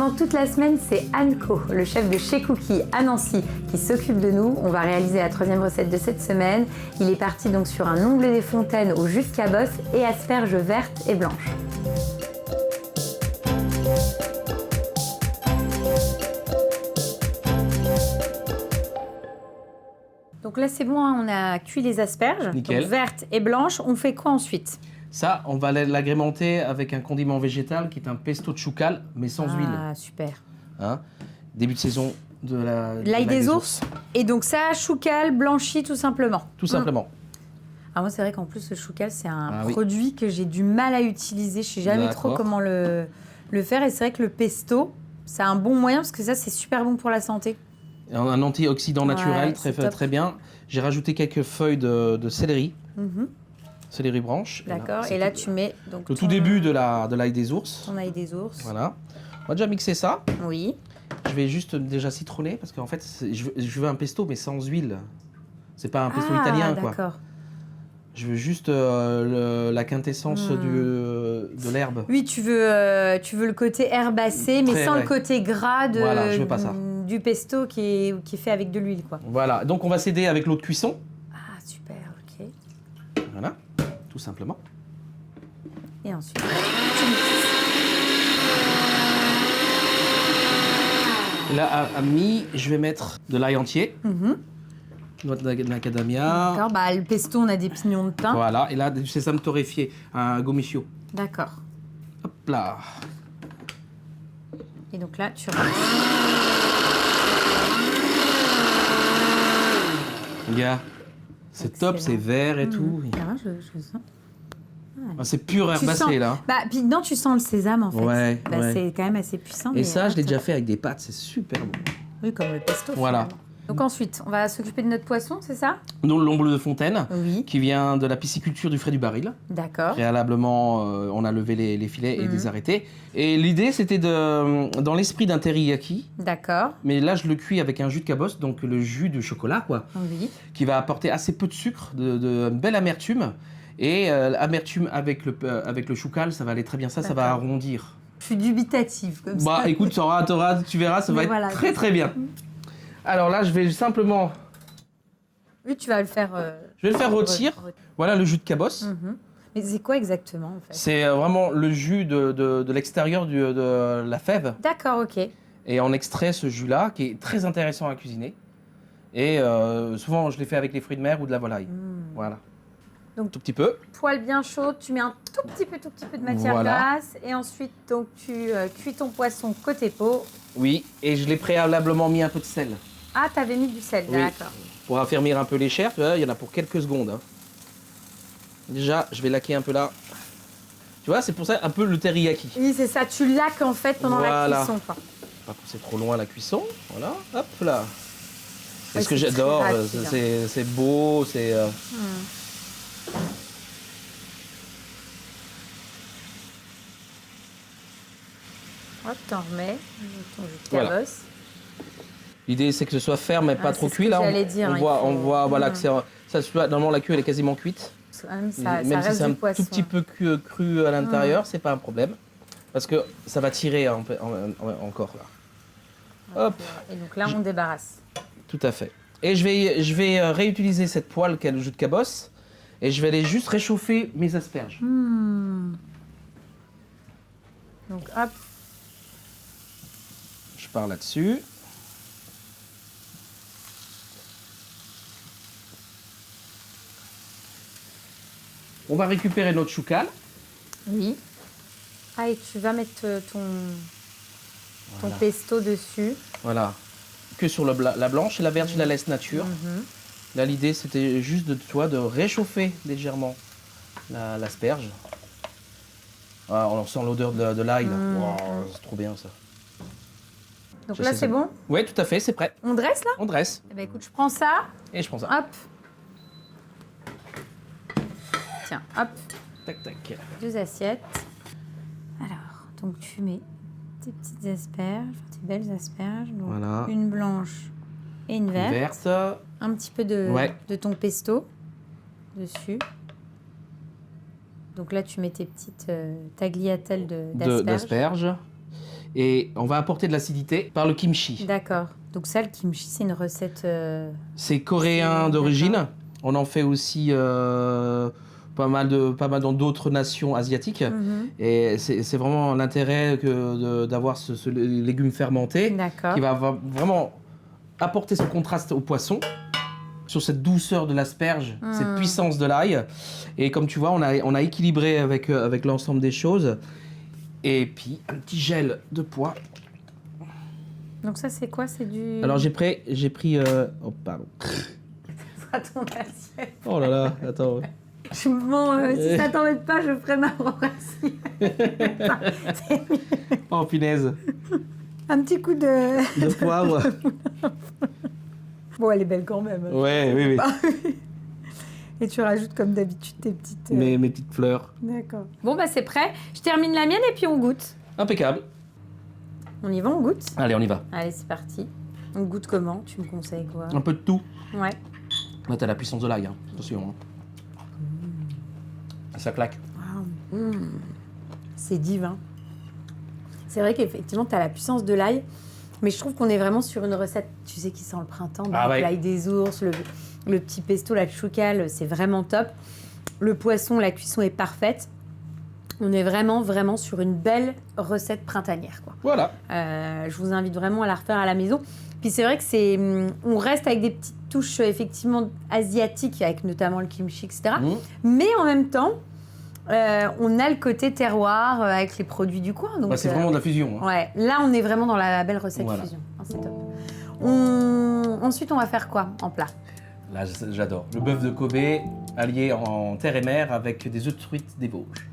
Pendant toute la semaine, c'est Anne Co, le chef de chez Cookie à Nancy, qui s'occupe de nous. On va réaliser la troisième recette de cette semaine. Il est parti donc sur un onglet des fontaines au jus de cabosse et asperges vertes et blanches. Donc là c'est bon, hein, on a cuit les asperges, donc vertes et blanches. On fait quoi ensuite? Ça, on va l'agrémenter avec un condiment végétal qui est un pesto de choucal, mais sans huile. Ah, super. Hein, début de saison de l'ail des ours. Et donc ça, choucal blanchi tout simplement. Tout simplement. Ah, moi c'est vrai qu'en plus le choucal c'est un produit que j'ai du mal à utiliser. Je sais jamais trop comment le faire. Et c'est vrai que le pesto, c'est un bon moyen parce que ça c'est super bon pour la santé. Un antioxydant naturel, très bien. J'ai rajouté quelques feuilles de céleri. Céleri branche. D'accord, et là tu mets donc le tout début de l'ail des ours. Ton ail des ours. Voilà. On va déjà mixer ça. Oui. Je vais juste déjà citronner parce qu'en fait, je veux un pesto mais sans huile. C'est pas un pesto italien quoi. D'accord. Je veux juste la quintessence de l'herbe. Oui, tu veux le côté herbacé, mais sans le côté gras voilà, je veux pas ça. Du pesto qui est fait avec de l'huile, quoi. Voilà, donc on va s'aider avec l'eau de cuisson. Ah, super, ok. Voilà, tout simplement. Et ensuite, là, à mi, je vais mettre de l'ail entier. Noix de macadamia. D'accord, bah, le pesto, on a des pignons de pain. Voilà, et là, du sésame torréfié, un gomichio. D'accord. Hop là. Et donc là, tu Regarde, c'est top, c'est vert et tout. Ah, je sens. Ah, c'est pur herbacé là. Bah, puis non, tu sens le sésame en fait. Ouais, c'est quand même assez puissant. Et ça, je l'ai déjà fait avec des pâtes, c'est super bon. Oui, comme le pesto. Voilà. Finalement. Donc ensuite, on va s'occuper de notre poisson, c'est ça? L'omble de fontaine, qui vient de la pisciculture du frais du baril. D'accord. Préalablement, on a levé les filets et les arrêtés. Et l'idée, c'était dans l'esprit d'un teriyaki. D'accord. Mais là, je le cuis avec un jus de cabosse, donc le jus de chocolat, quoi. Oui. Qui va apporter assez peu de sucre, de belle amertume. Et l'amertume avec le choucal, ça va aller très bien. Ça va arrondir. Je suis dubitative comme ça. Bah écoute, tu verras, ça va être très très bien. Alors là, je vais simplement... Oui, tu vas le faire... Je vais le faire rôtir. Voilà le jus de cabosse. Mais c'est quoi exactement en fait? C'est vraiment le jus de l'extérieur de la fève. D'accord, ok. Et on extrait ce jus-là, qui est très intéressant à cuisiner. Et souvent, je l'ai fait avec les fruits de mer ou de la volaille. Voilà. Donc, tout petit peu. Poêle bien chaude, tu mets un tout petit peu de matière grasse. Et ensuite, donc, tu cuis ton poisson côté peau. Oui, et je l'ai préalablement mis un peu de sel. Ah, t'avais mis du sel, d'accord. Pour affermir un peu les chairs, tu vois, il y en a pour quelques secondes. Hein. Déjà, je vais laquer un peu là. Tu vois, c'est pour ça un peu le teriyaki. Oui, c'est ça, tu laques en fait pendant la cuisson. Quoi. Pas pousser trop loin la cuisson. Voilà, hop là. C'est ce que j'adore, c'est beau, c'est... Hop, t'en remets ton jus de cabosse. Voilà. L'idée, c'est que ce soit ferme et pas trop cuit. Là, on voit voilà, que normalement, la queue, elle est quasiment cuite. Même si c'est un tout petit peu cru à l'intérieur, c'est pas un problème. Parce que ça va tirer encore. Là. Hop. Et donc là, on débarrasse. Tout à fait. Et je vais réutiliser cette poêle qui a le jus de cabosse. Et je vais aller juste réchauffer mes asperges. Donc, hop. Je pars là-dessus. On va récupérer notre choucal. Oui. Ah, et tu vas mettre ton pesto dessus. Voilà. Que sur la blanche et la verte, tu la laisses nature. Là, l'idée, c'était juste de réchauffer légèrement l'asperge. Ah, on sent l'odeur de l'ail. Wow, c'est trop bien, ça. Donc là, c'est bon? Oui, tout à fait, c'est prêt. On dresse, là? On dresse. Eh ben, écoute, je prends ça. Et je prends ça. Hop. Tiens, hop. Tac, tac. 2 assiettes. Alors, donc tu mets tes petites asperges, tes belles asperges. Donc voilà. Une blanche et une verte. Un petit peu de ton pesto dessus. Donc là, tu mets tes petites tagliatelles d'asperges. Et on va apporter de l'acidité par le kimchi. D'accord. Donc ça, le kimchi, c'est une recette... C'est coréen d'origine. On en fait aussi pas mal dans d'autres nations asiatiques. Et c'est vraiment l'intérêt d'avoir ce légume fermenté D'accord. qui va vraiment apporter ce contraste au poisson, sur cette douceur de l'asperge, cette puissance de l'ail. Et comme tu vois, on a équilibré avec l'ensemble des choses. Et puis, un petit gel de pois. Donc ça, c'est quoi? C'est du... Alors, j'ai pris... Oh, pardon. Pas ton assiette. Oh là là, attends. Bon, si ça t'embête pas, je ferai ma propre assiette. Oh, punaise. Un petit coup de... De poivre. Bon, elle est belle quand même. Ouais, oui, oui. Et tu rajoutes comme d'habitude tes petites... Mes petites fleurs. D'accord. Bon, bah c'est prêt. Je termine la mienne et puis on goûte. Impeccable. On y va, on goûte? Allez, on y va. Allez, c'est parti. On goûte comment? Tu me conseilles quoi? Un peu de tout. Ouais. Là, t'as la puissance de l'ail, hein. Attention. Hein. Ça claque. Wow. C'est divin. C'est vrai qu'effectivement, tu as la puissance de l'ail, mais je trouve qu'on est vraiment sur une recette, tu sais, qui sent le printemps. Ah ouais. L'ail des ours, le petit pesto, la choucale, c'est vraiment top. Le poisson, la cuisson est parfaite. On est vraiment sur une belle recette printanière, quoi. Voilà. Je vous invite vraiment à la refaire à la maison. Puis c'est vrai que on reste avec des petites touches effectivement asiatiques, avec notamment le kimchi, etc. Mais en même temps, on a le côté terroir avec les produits du coin. Donc, c'est vraiment de la fusion. Hein. Ouais, là on est vraiment dans la belle recette fusion. Ah, c'est top. Ensuite, on va faire quoi en plat? Là, j'adore. Le bœuf de Kobe allié en terre et mer avec des œufs de truite des Vosges.